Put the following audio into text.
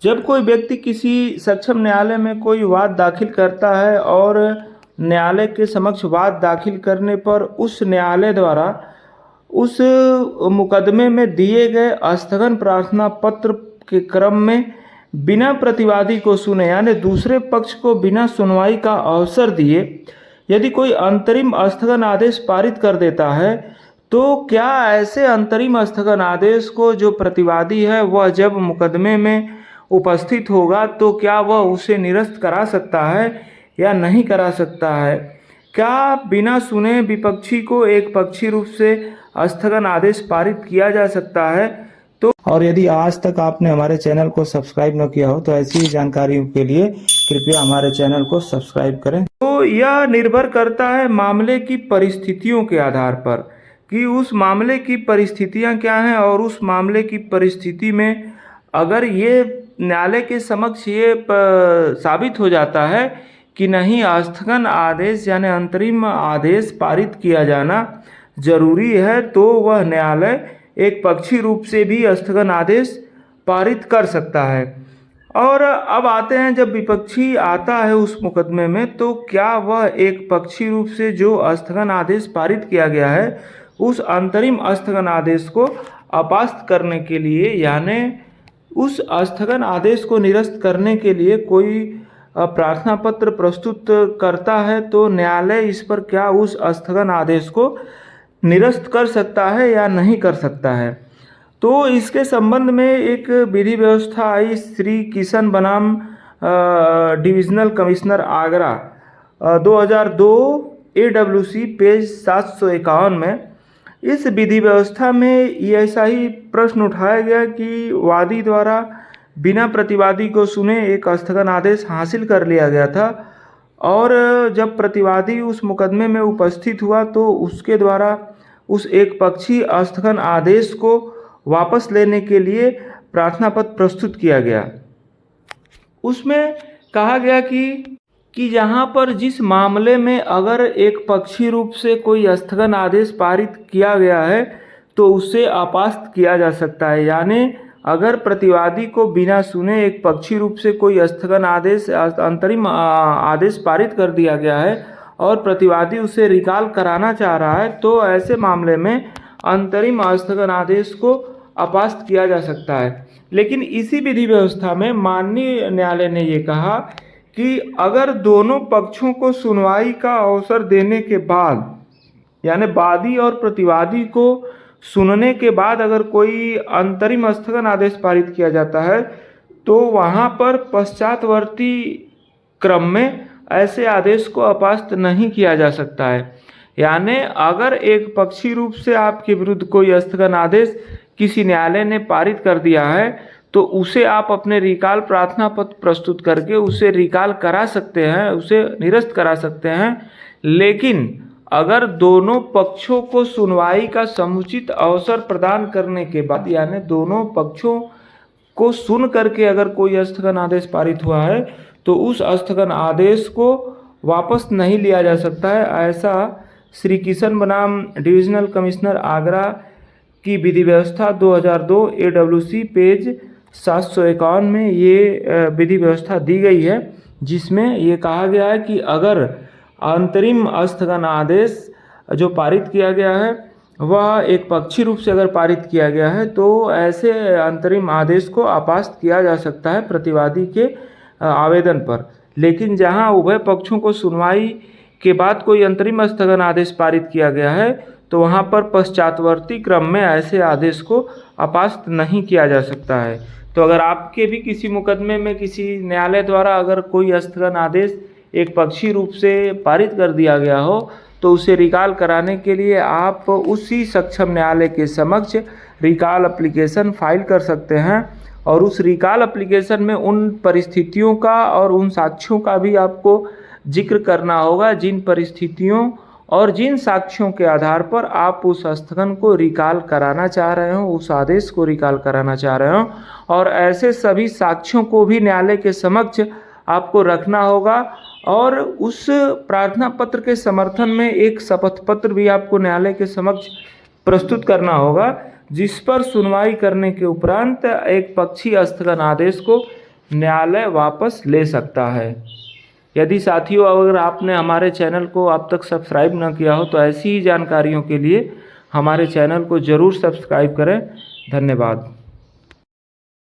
जब कोई व्यक्ति किसी सक्षम न्यायालय में कोई वाद दाखिल करता है और न्यायालय के समक्ष वाद दाखिल करने पर उस न्यायालय द्वारा उस मुकदमे में दिए गए स्थगन प्रार्थना पत्र के क्रम में बिना प्रतिवादी को सुने यानी दूसरे पक्ष को बिना सुनवाई का अवसर दिए यदि कोई अंतरिम स्थगन आदेश पारित कर देता है, तो क्या ऐसे अंतरिम स्थगन आदेश को जो प्रतिवादी है वह जब मुकदमे में उपस्थित होगा तो क्या वह उसे निरस्त करा सकता है या नहीं करा सकता है? क्या बिना सुने विपक्षी को एक पक्षी रूप से स्थगन आदेश पारित किया जा सकता है? तो और यदि आज तक आपने हमारे चैनल को सब्सक्राइब न किया हो तो ऐसी ही जानकारियों के लिए कृपया हमारे चैनल को सब्सक्राइब करें। तो यह निर्भर करता है मामले की परिस्थितियों के आधार पर कि उस मामले की परिस्थितियां क्या हैं, और उस मामले की परिस्थिति में अगर ये न्यायालय के समक्ष ये साबित हो जाता है कि नहीं स्थगन आदेश यानी अंतरिम आदेश पारित किया जाना जरूरी है, तो वह न्यायालय एक पक्षी रूप से भी स्थगन आदेश पारित कर सकता है। और अब आते हैं, जब विपक्षी आता है उस मुकदमे में तो क्या वह एक पक्षी रूप से जो स्थगन आदेश पारित किया गया है उस अंतरिम स्थगन आदेश को अपास्त करने के लिए यानी उस स्थगन आदेश को निरस्त करने के लिए कोई प्रार्थना पत्र प्रस्तुत करता है, तो न्यायालय इस पर क्या उस स्थगन आदेश को निरस्त कर सकता है या नहीं कर सकता है? तो इसके संबंध में एक विधि व्यवस्था आई श्री किशन बनाम divisional commissioner Agra 2002 AWC page 751 में। इस विधि व्यवस्था में ऐसा ही प्रश्न उठाया गया कि वादी द्वारा बिना प्रतिवादी को सुने एक स्थगन आदेश हासिल कर लिया गया था, और जब प्रतिवादी उस मुकदमे में उपस्थित हुआ तो उसके द्वारा उस एक पक्षी स्थगन आदेश को वापस लेने के लिए प्रार्थना पत्र प्रस्तुत किया गया। उसमें कहा गया कि जहाँ पर जिस मामले में अगर एक पक्षी रूप से कोई स्थगन आदेश पारित किया गया है तो उसे अपास्त किया जा सकता है, यानी अगर प्रतिवादी को बिना सुने एक पक्षी रूप से कोई स्थगन आदेश अंतरिम आदेश पारित कर दिया गया है और प्रतिवादी उसे रिकॉल कराना चाह रहा है, तो ऐसे मामले में अंतरिम स्थगन आदेश को अपास्त किया जा सकता है। लेकिन इसी विधि व्यवस्था में माननीय न्यायालय ने ये कहा कि अगर दोनों पक्षों को सुनवाई का अवसर देने के बाद यानी वादी और प्रतिवादी को सुनने के बाद अगर कोई अंतरिम स्थगन आदेश पारित किया जाता है तो वहाँ पर पश्चातवर्ती क्रम में ऐसे आदेश को अपास्त नहीं किया जा सकता है। यानी अगर एक पक्षी रूप से आपके विरुद्ध कोई स्थगन आदेश किसी न्यायालय ने पारित कर दिया है तो उसे आप अपने रिकॉल प्रार्थना पत्र प्रस्तुत करके उसे रिकॉल करा सकते हैं, उसे निरस्त करा सकते हैं। लेकिन अगर दोनों पक्षों को सुनवाई का समुचित अवसर प्रदान करने के बाद यानी दोनों पक्षों को सुन करके अगर कोई स्थगन आदेश पारित हुआ है तो उस स्थगन आदेश को वापस नहीं लिया जा सकता है। ऐसा श्री किशन बनाम डिविजनल कमिश्नर आगरा की विधि व्यवस्था 2002 AWC पेज 751 में ये विधि व्यवस्था दी गई है, जिसमें ये कहा गया है कि अगर अंतरिम स्थगन आदेश जो पारित किया गया है वह एक पक्षी रूप से अगर पारित किया गया है तो ऐसे अंतरिम आदेश को अपास्त किया जा सकता है प्रतिवादी के आवेदन पर। लेकिन जहां उभय पक्षों को सुनवाई के बाद कोई अंतरिम स्थगन आदेश पारित किया गया है तो वहां पर पश्चातवर्ती क्रम में ऐसे आदेश को अपास्त नहीं किया जा सकता है। तो अगर आपके भी किसी मुकदमे में किसी न्यायालय द्वारा अगर कोई स्थगन आदेश एक पक्षी रूप से पारित कर दिया गया हो तो उसे रिकॉल कराने के लिए आप उसी सक्षम न्यायालय के समक्ष रिकॉल एप्लीकेशन फाइल कर सकते हैं, और उस रिकॉल एप्लीकेशन में उन परिस्थितियों का और उन साक्ष्यों का भी आपको जिक्र करना होगा जिन परिस्थितियों और जिन साक्ष्यों के आधार पर आप उस स्थगन को रिकॉल कराना चाह रहे हो, उस आदेश को रिकॉल कराना चाह रहे हो, और ऐसे सभी साक्ष्यों को भी न्यायालय के समक्ष आपको रखना होगा। और उस प्रार्थना पत्र के समर्थन में एक शपथ पत्र भी आपको न्यायालय के समक्ष प्रस्तुत करना होगा, जिस पर सुनवाई करने के उपरांत एक पक्षी स्थगन आदेश को न्यायालय वापस ले सकता है। यदि साथियों अगर आपने हमारे चैनल को अब तक सब्सक्राइब न किया हो तो ऐसी ही जानकारियों के लिए हमारे चैनल को ज़रूर सब्सक्राइब करें। धन्यवाद।